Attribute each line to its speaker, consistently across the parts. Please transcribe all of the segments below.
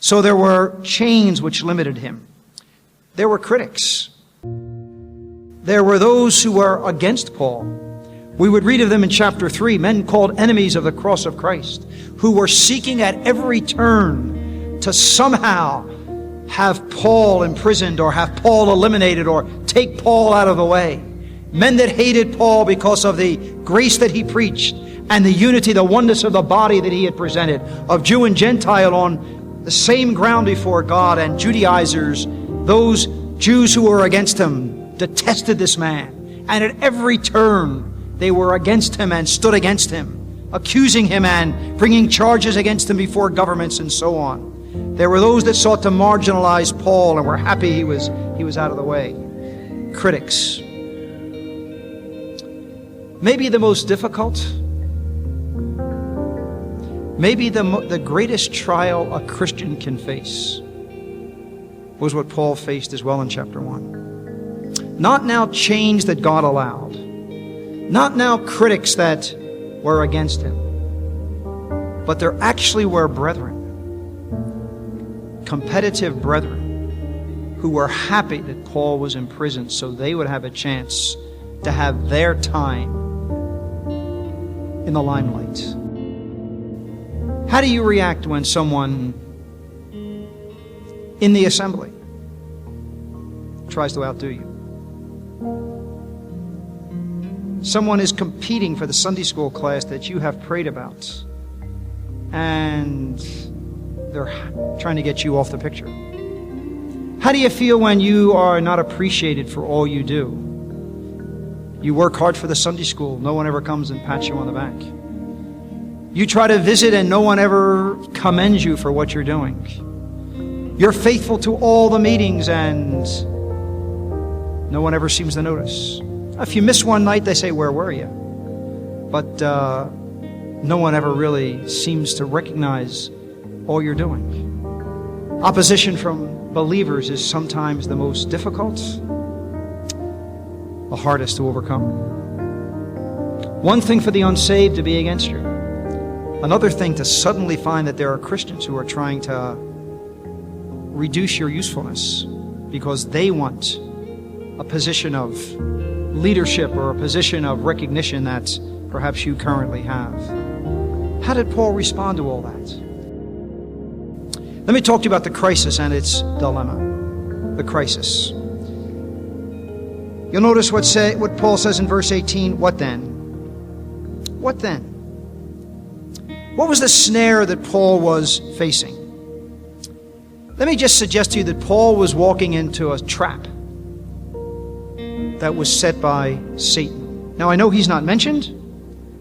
Speaker 1: So there were chains which limited him. There were critics. There were those who were against Paul. We would read of them in chapter 3, men called enemies of the cross of Christ, who were seeking at every turn to somehow have Paul imprisoned or have Paul eliminated or take Paul out of the way. Men that hated Paul because of the grace that he preached and the unity, the oneness of the body that he had presented, of Jew and Gentile on the same ground before God, and Judaizers, those Jews who were against him, detested this man. And at every turn, they were against him and stood against him, accusing him and bringing charges against him before governments and so on. There were those that sought to marginalize Paul and were happy he was out of the way. Critics. Maybe the most difficult, maybe the greatest trial a Christian can face was what Paul faced as well in chapter 1. Not now chains that God allowed. Not now critics that were against him. But there actually were brethren, competitive brethren, who were happy that Paul was in prison so they would have a chance to have their time in the limelight. How do you react when someone in the assembly tries to outdo you? Someone is competing for the Sunday school class that you have prayed about, and they're trying to get you off the picture. How do you feel when you are not appreciated for all you do? You work hard for the Sunday school. No one ever comes and pats you on the back. You try to visit and no one ever commends you for what you're doing. You're faithful to all the meetings and no one ever seems to notice. If you miss one night, they say, "Where were you?" But no one ever really seems to recognize all you're doing. Opposition from believers is sometimes the most difficult, the hardest to overcome. One thing for the unsaved to be against you. Another thing to suddenly find that there are Christians who are trying to reduce your usefulness because they want a position of leadership or a position of recognition that perhaps you currently have. How did Paul respond to all that? Let me talk to you about the crisis and its dilemma. The crisis. You'll notice what Paul says in verse 18. What then? What then? What was the snare that Paul was facing? Let me just suggest to you that Paul was walking into a trap that was set by Satan. Now, I know he's not mentioned.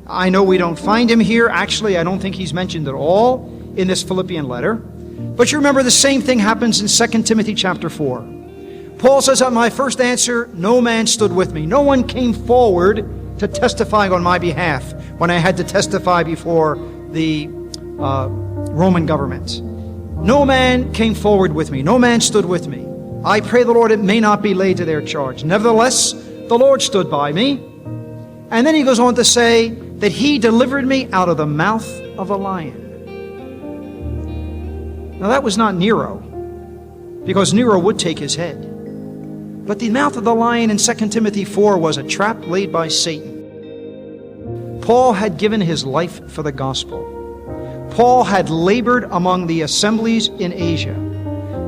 Speaker 1: I know we don't find him here. Actually, I don't think he's mentioned at all in this Philippian letter. But you remember the same thing happens in 2 Timothy chapter 4. Paul says, at my first answer, no man stood with me. No one came forward to testify on my behalf when I had to testify before the Roman government. No man came forward with me. No man stood with me. I pray the Lord it may not be laid to their charge. Nevertheless, the Lord stood by me. And then he goes on to say that he delivered me out of the mouth of the lion. Now that was not Nero, because Nero would take his head. But the mouth of the lion in 2 Timothy 4 was a trap laid by Satan. Paul had given his life for the gospel. Paul had labored among the assemblies in Asia.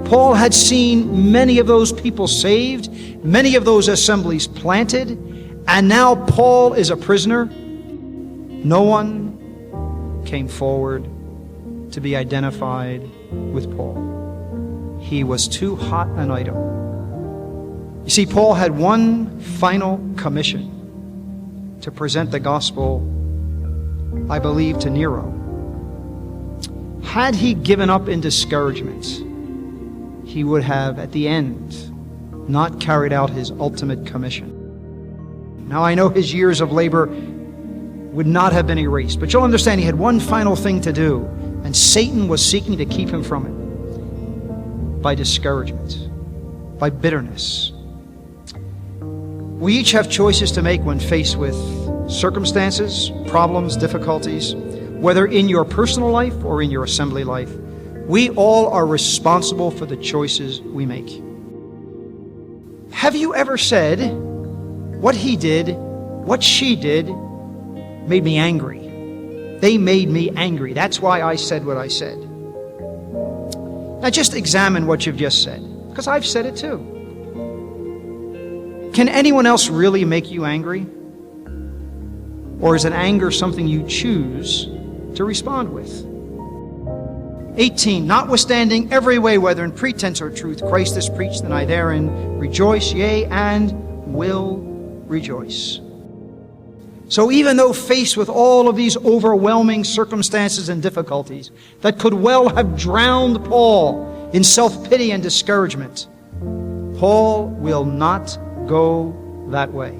Speaker 1: Paul had seen many of those people saved, many of those assemblies planted, and now Paul is a prisoner. No one came forward to be identified with Paul. He was too hot an item. You see, Paul had one final commission to present the gospel, I believe, to Nero. Had he given up in discouragement, he would have, at the end, not carried out his ultimate commission. Now, I know his years of labor would not have been erased, but you'll understand he had one final thing to do, and Satan was seeking to keep him from it by discouragement, by bitterness. We each have choices to make when faced with circumstances, problems, difficulties, whether in your personal life or in your assembly life. We all are responsible for the choices we make. Have you ever said, what he did, what she did, made me angry? They made me angry. That's why I said what I said. Now just examine what you've just said, because I've said it too. Can anyone else really make you angry? Or is an anger something you choose to respond with? 18, notwithstanding every way, whether in pretense or truth, Christ is preached, and I therein rejoice, yea, and will rejoice. So even though faced with all of these overwhelming circumstances and difficulties that could well have drowned Paul in self-pity and discouragement, Paul will not go that way.